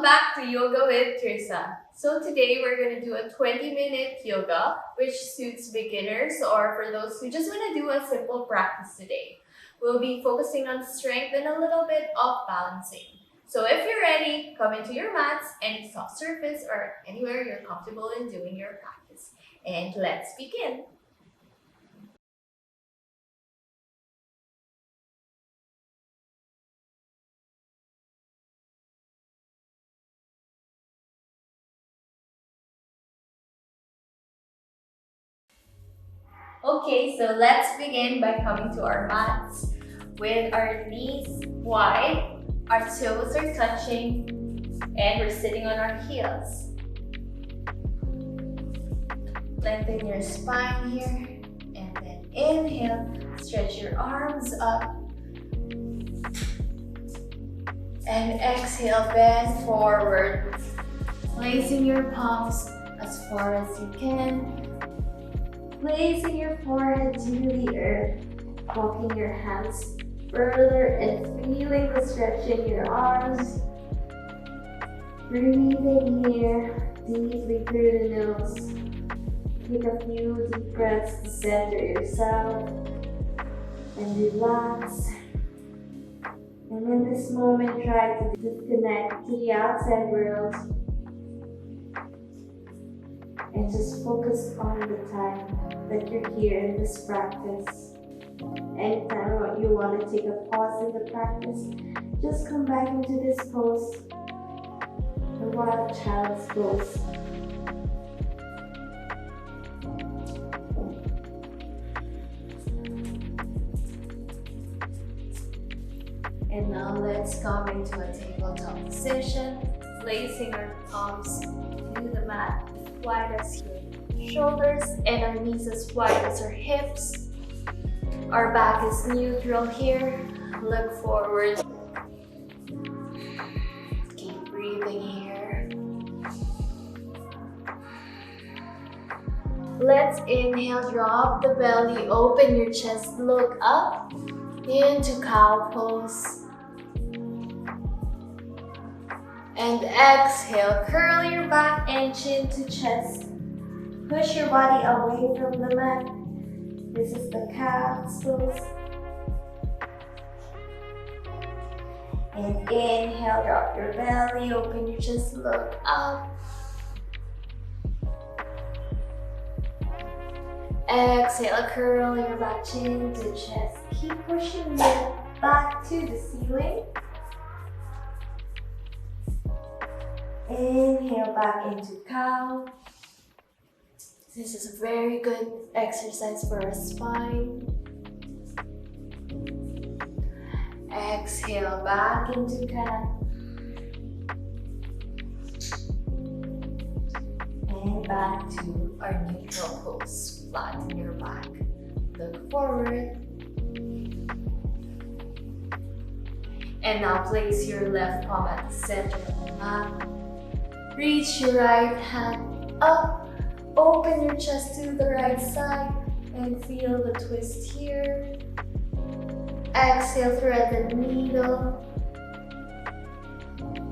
Welcome back to Yoga with Trissa. So today we're going to do a 20-minute yoga which suits beginners or for those who just want to do a simple practice today. We'll be focusing on strength and a little bit of balancing. So if you're ready, come into your mats, any soft surface or anywhere you're comfortable in doing your practice. And let's begin. Okay, so let's begin by coming to our mats with our knees wide, our toes are touching, and we're sitting on our heels. Lengthen your spine here, and then inhale, stretch your arms up, and exhale, bend forward, placing your palms as far as you can. Placing your forehead to the earth, walking your hands further and feeling the stretch in your arms. Breathing here deeply through the nose. Take a few deep breaths to center yourself and relax. And in this moment, try to disconnect to the outside world and just focus on the time that you're here in this practice. Anytime you want to take a pause in the practice, just come back into this pose, the wild child's pose. And now let's come into a tabletop position, placing our palms to the mat, wide as your shoulders and our knees as wide as our hips. Our back is neutral here. Look forward. Keep breathing here. Let's inhale, drop the belly, open your chest, look up into cow pose. And exhale, curl your back and chin to chest. Push your body away from the mat. This is the cat's pose. And inhale, drop your belly, open your chest, look up. Exhale, curl your back, chin to chest. Keep pushing your back to the ceiling. Inhale back into cow. This is a very good exercise for our spine. Exhale back into cat. And back to our neutral pose. Flatten your back. Look forward. And now place your left palm at the center of the mat. Reach your right hand up. Open your chest to the right side and feel the twist here. Exhale, thread the needle.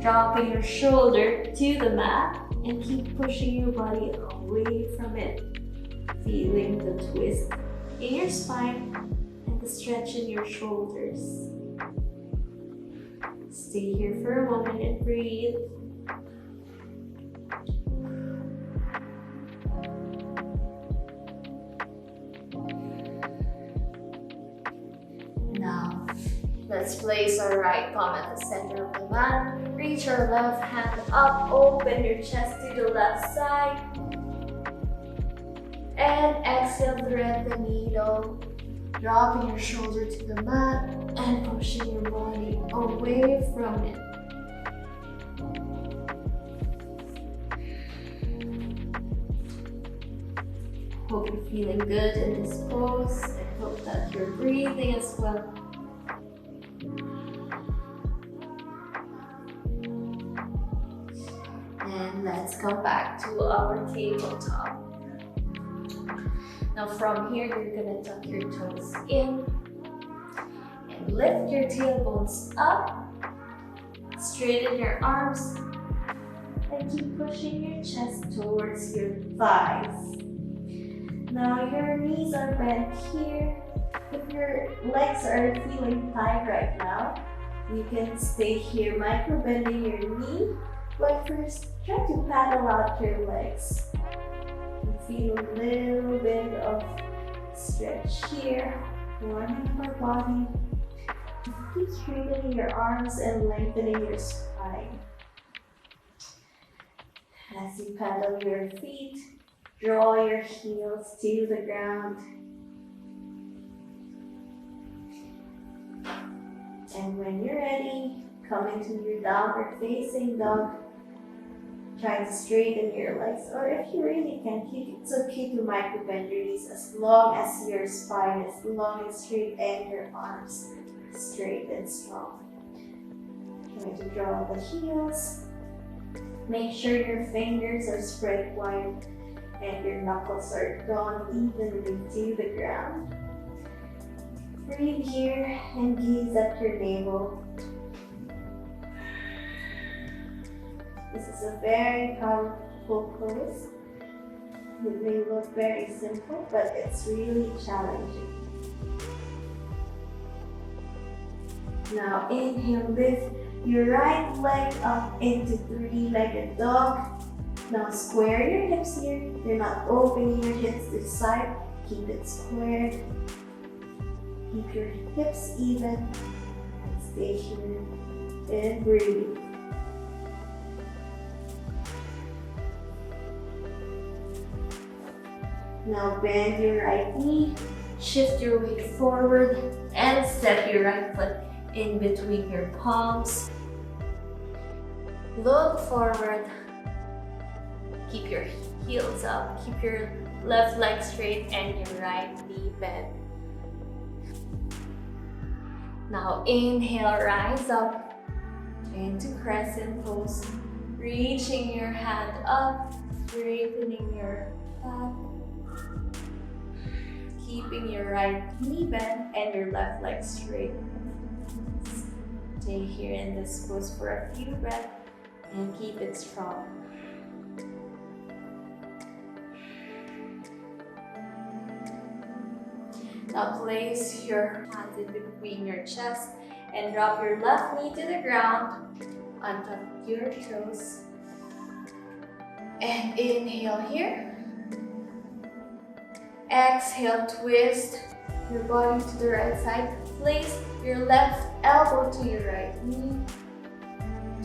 Dropping your shoulder to the mat and keep pushing your body away from it. Feeling the twist in your spine and the stretch in your shoulders. Stay here for a moment and breathe. Now, let's place our right palm at the center of the mat. Reach our left hand up, open your chest to the left side. And exhale, thread the needle. Dropping your shoulder to the mat and pushing your body away from it. Hope you're feeling good in this pose and hope that you're breathing as well. And let's come back to our tabletop. Now from here, you're gonna tuck your toes in and lift your tailbones up. Straighten your arms and keep pushing your chest towards your thighs. Now your knees are bent here. If your legs are feeling tight right now, you can stay here, micro bending your knee. But first, try to paddle out your legs. You feel a little bit of stretch here, warming your body. Keep straightening your arms and lengthening your spine. As you paddle your feet, draw your heels to the ground. And when you're ready, come into your downward facing dog. Try to straighten your legs, or if you really can't, it's okay to micro bend your knees as long as your spine is long and straight and your arms straight and strong. Try to draw the heels. Make sure your fingers are spread wide and your knuckles are drawn evenly to the ground. Breathe here and gaze at your navel. This is a very powerful pose. It may look very simple, but it's really challenging. Now inhale, lift your right leg up into three-legged dog. Now square your hips here. You're not opening your hips to the side. Keep it squared. Keep your hips even. And stay here and breathe. Now bend your right knee, shift your weight forward, and step your right foot in between your palms. Look forward. Keep your heels up. Keep your left leg straight and your right knee bent. Now inhale, rise up into crescent pose. Reaching your hand up, straightening your back. Keeping your right knee bent and your left leg straight. Stay here in this pose for a few breaths and keep it strong. Now place your hands in between your chest and drop your left knee to the ground. Untuck your toes. And inhale here. Exhale, twist your body to the right side. Place your left elbow to your right knee.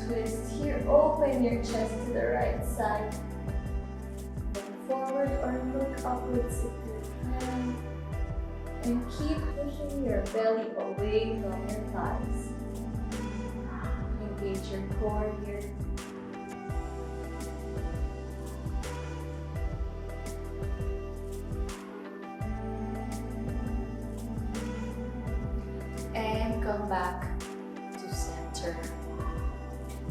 Twist here, open your chest to the right side. Look forward or look upwards with your hand. And keep pushing your belly away from your thighs. Engage your core here. And come back to center.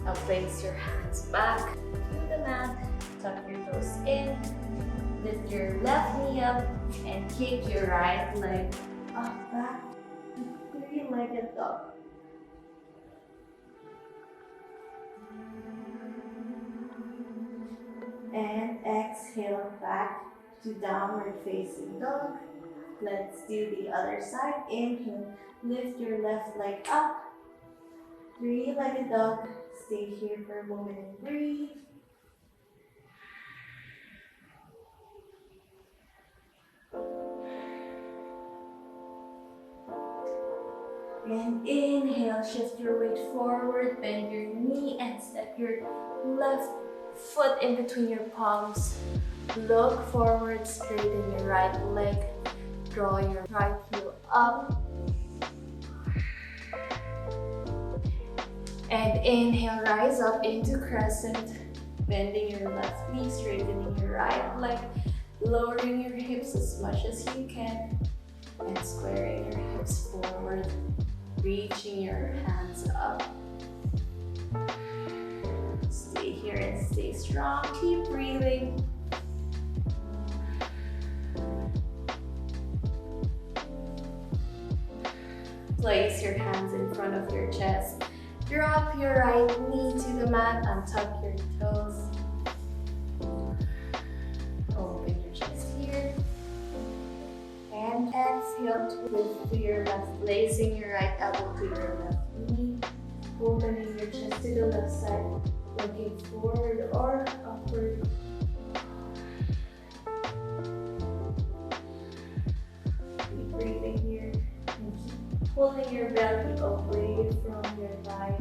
Now place your hands back to the mat. Tuck your toes in. Lift your left knee up and kick your right leg up back to three-legged dog. And exhale back to downward facing dog. Let's do the other side. Inhale, lift your left leg up. Three-legged dog. Stay here for a moment and breathe. And inhale, shift your weight forward, bend your knee and step your left foot in between your palms. Look forward, straighten your right leg, draw your right heel up. And inhale, rise up into crescent, bending your left knee, straightening your right leg, lowering your hips as much as you can, and squaring your hips forward. Reaching your hands up. Stay here and stay strong. Keep breathing. Place your hands in front of your chest. Drop your right knee to the mat. Untuck your toes. exhale, lift to your left, placing your right elbow to your left knee, opening your chest to the left side, looking forward or upward. Keep breathing here and keep pulling your belly away from your thigh.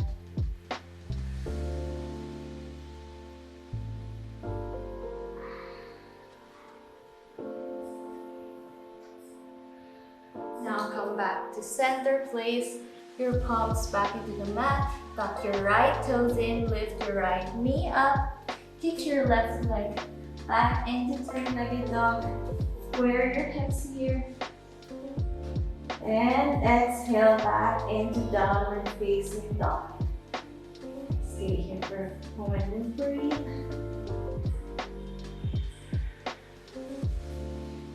Now come back to center, place your palms back into the mat, tuck your right toes in, lift your right knee up, kick your left leg back into three-legged dog, square your hips here, and exhale back into downward facing dog. Stay here for a moment and breathe.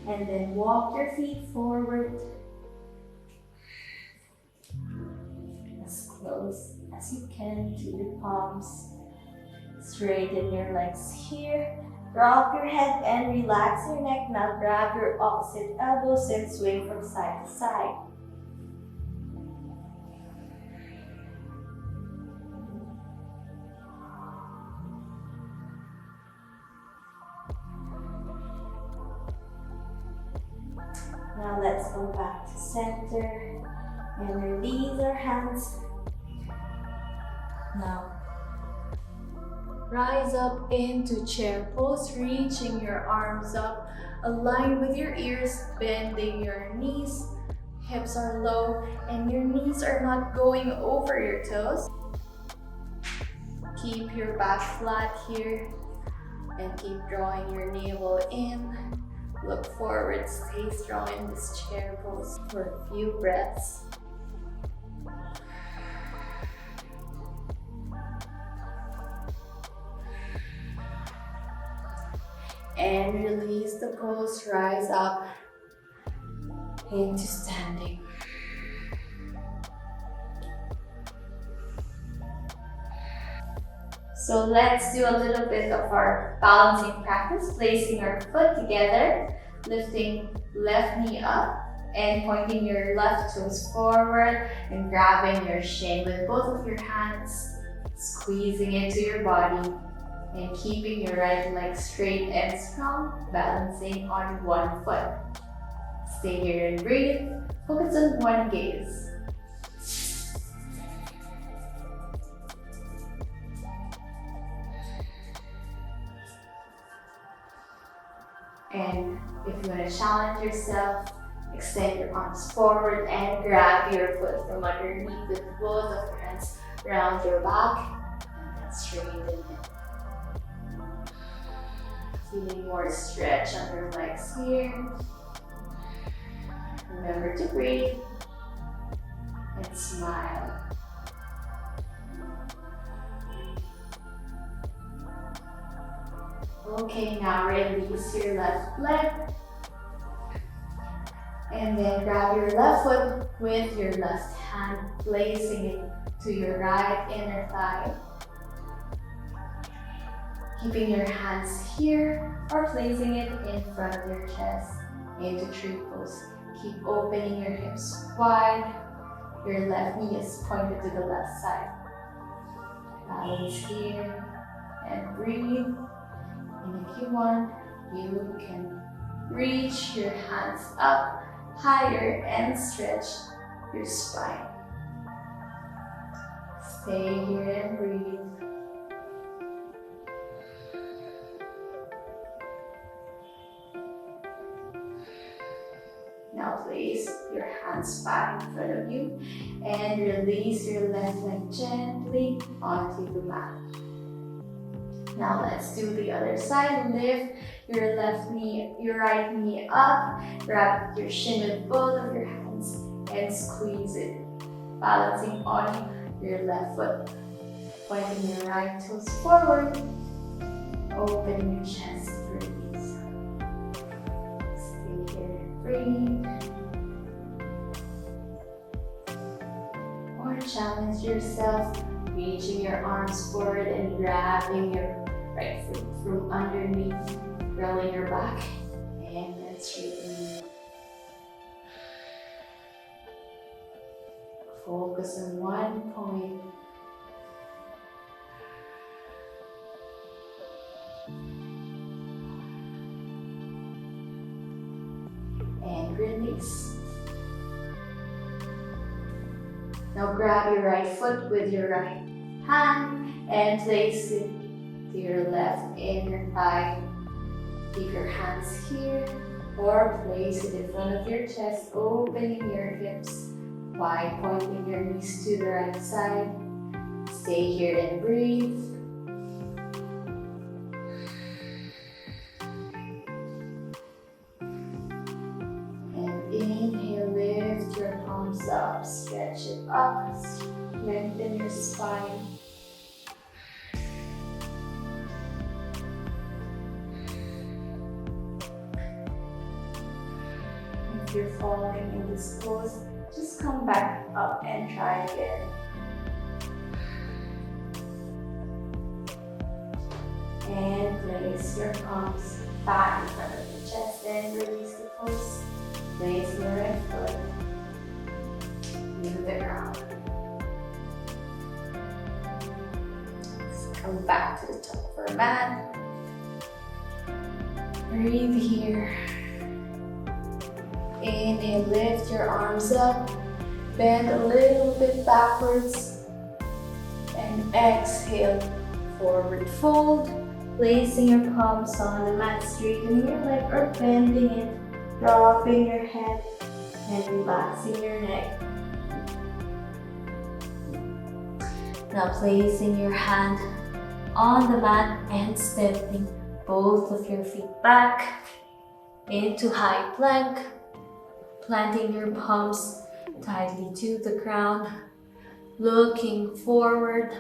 And then walk your feet forward. As close as you can to your palms. Straighten your legs here. Rock your head and relax your neck. Now grab your opposite elbows and swing from side to side. Now let's go back to center and release our hands. Now rise up into chair pose, reaching your arms up, align with your ears, bending your knees. Hips are low and your knees are not going over your toes. Keep your back flat here and keep drawing your navel in. Look forward, stay strong in this chair pose for a few breaths. And release the pose, rise up into standing. So let's do a little bit of our balancing practice, placing our foot together, lifting left knee up and pointing your left toes forward and grabbing your shin with both of your hands, squeezing into your body and keeping your right leg straight and strong, balancing on one foot. Stay here and breathe, focus on one gaze. And if you want to challenge yourself, extend your arms forward and grab your foot from underneath with both of your hands around your back and then straighten it. Feeling more stretch on your legs here. Remember to breathe and smile. Okay, now release your left leg. And then grab your left foot with your left hand, placing it to your right inner thigh. Keeping your hands here or placing it in front of your chest into tree pose. Keep opening your hips wide. Your left knee is pointed to the left side. Balance here and breathe. And if you want, you can reach your hands up higher and stretch your spine. Stay here and breathe. Now place your hands back in front of you and release your left leg gently onto the mat. Now let's do the other side. Lift your right knee up, grab your shin with both of your hands and squeeze it. Balancing on your left foot. Pointing your right toes forward. Open your chest, breathe. Stay here, breathe. Or challenge yourself, reaching your arms forward and grabbing your right foot from underneath, rolling your back, and then straighten. Focus on one point. And release. Now grab your right foot with your right hand and place it to your left inner thigh. Keep your hands here or place it in front of your chest, opening your hips by pointing your knees to the right side. Stay here and breathe. And inhale, lift your palms up, stretch it up, strengthen your spine. If you're falling in this pose, just come back up and try again. And place your palms back in front of the chest and release the pose. Place your right foot to the ground. Let's come back to the top of our mat. Breathe here. Inhale, lift your arms up, bend a little bit backwards, and exhale, forward fold, placing your palms on the mat, straightening your leg or bending it, dropping your head, and relaxing your neck. Now placing your hand on the mat and stepping both of your feet back into high plank. Planting your palms tightly to the ground, looking forward,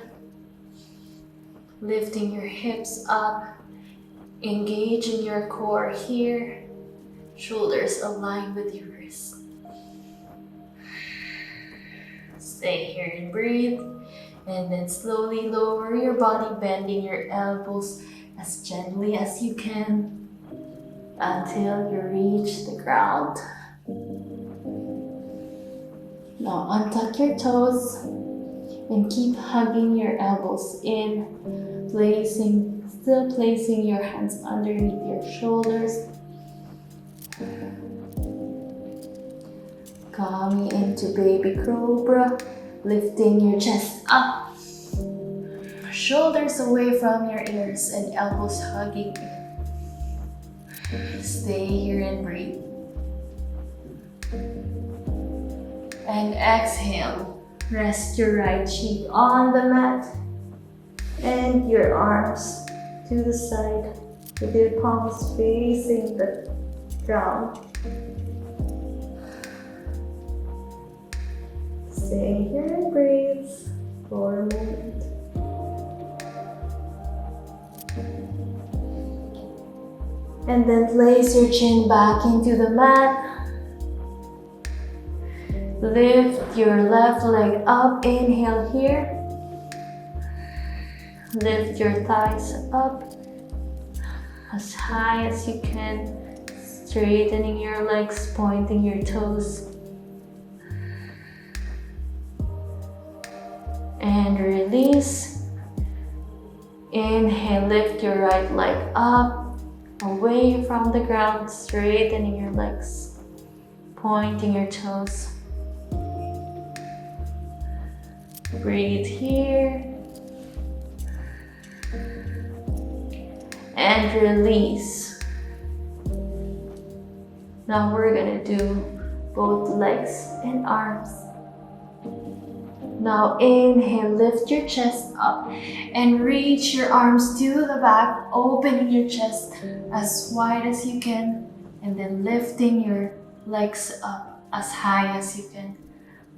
lifting your hips up, engaging your core here, shoulders aligned with your wrists. Stay here and breathe, and then slowly lower your body, bending your elbows as gently as you can until you reach the ground. Now untuck your toes and keep hugging your elbows in, still placing your hands underneath your shoulders. Coming into baby cobra, lifting your chest up, shoulders away from your ears and elbows hugging in. Stay here and breathe. And exhale, rest your right cheek on the mat and your arms to the side with your palms facing the ground. Stay here and breathe for a moment. And then place your chin back into the mat. Lift your left leg up, inhale here. Lift your thighs up as high as you can, straightening your legs, pointing your toes. And release. Inhale, lift your right leg up, away from the ground, straightening your legs, pointing your toes. Breathe here. And release. Now we're gonna do both legs and arms. Now inhale, lift your chest up and reach your arms to the back, opening your chest as wide as you can, and then lifting your legs up as high as you can.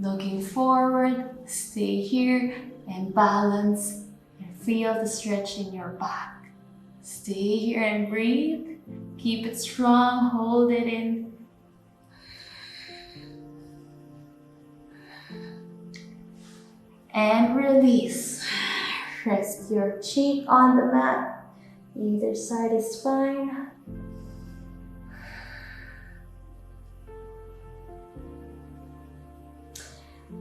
Looking forward, stay here and balance and feel the stretch in your back. Stay here and breathe. Keep it strong, hold it in. And release. Rest your cheek on the mat. Either side is fine.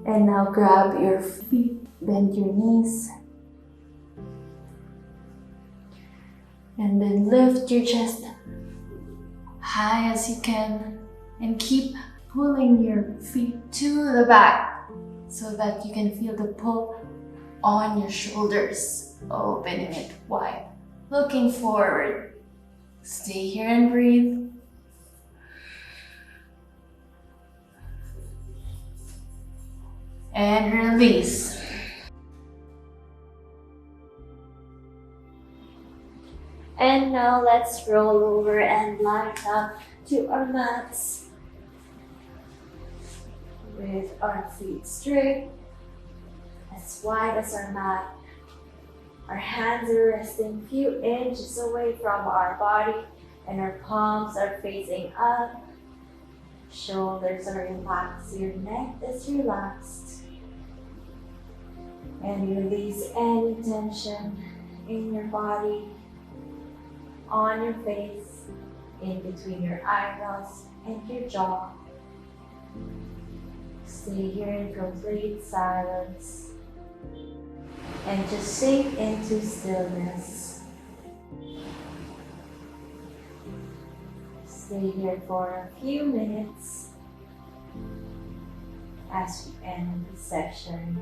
And now grab your feet, bend your knees. And then lift your chest high as you can. And keep pulling your feet to the back so that you can feel the pull on your shoulders. Opening it wide. Looking forward. Stay here and breathe. And release. And now let's roll over and lie down to our mats with our feet straight, as wide as our mat. Our hands are resting a few inches away from our body and our palms are facing up. Shoulders are relaxed, your neck is relaxed. And release any tension in your body, on your face, in between your eyebrows and your jaw. Stay here in complete silence and just sink into stillness. Stay here for a few minutes as we end the session.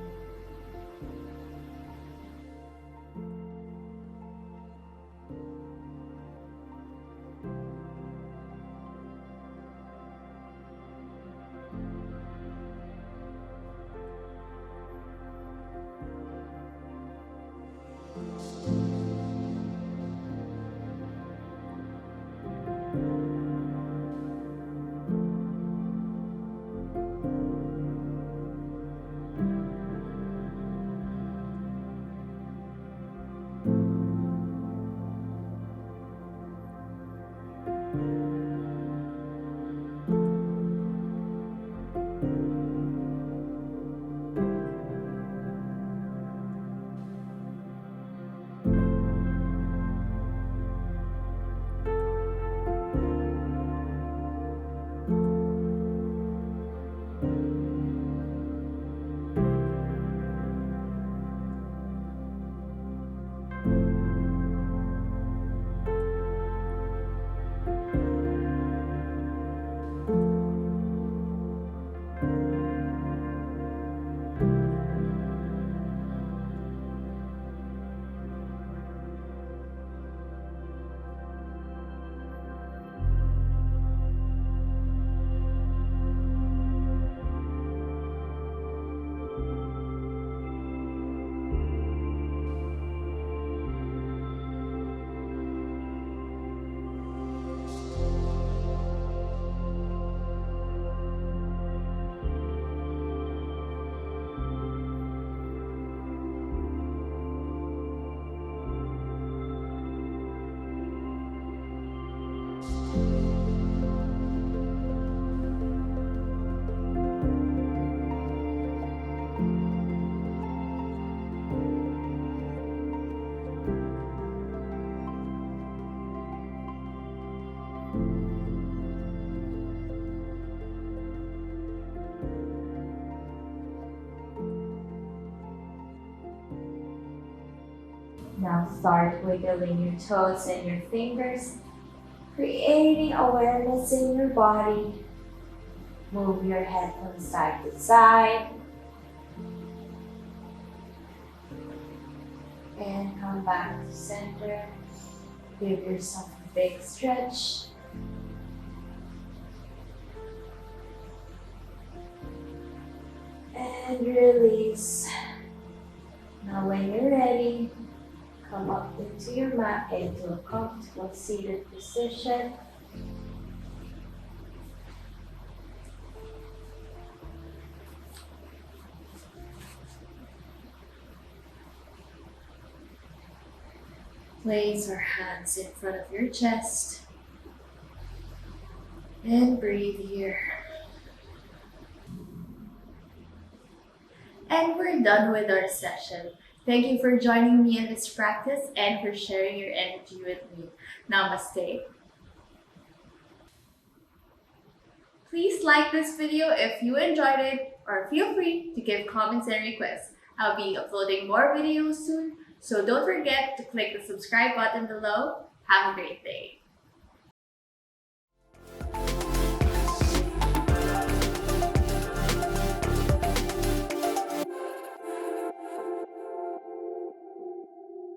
Now start wiggling your toes and your fingers, creating awareness in your body. Move your head from side to side. And come back to center. Give yourself a big stretch. And release. Now when you're ready, come up into your mat, into a comfortable seated position. Place your hands in front of your chest and breathe here. And we're done with our session. Thank you for joining me in this practice and for sharing your energy with me. Namaste. Please like this video if you enjoyed it. or feel free to give comments and requests. I'll be uploading more videos soon, so don't forget to click the subscribe button below. Have a great day.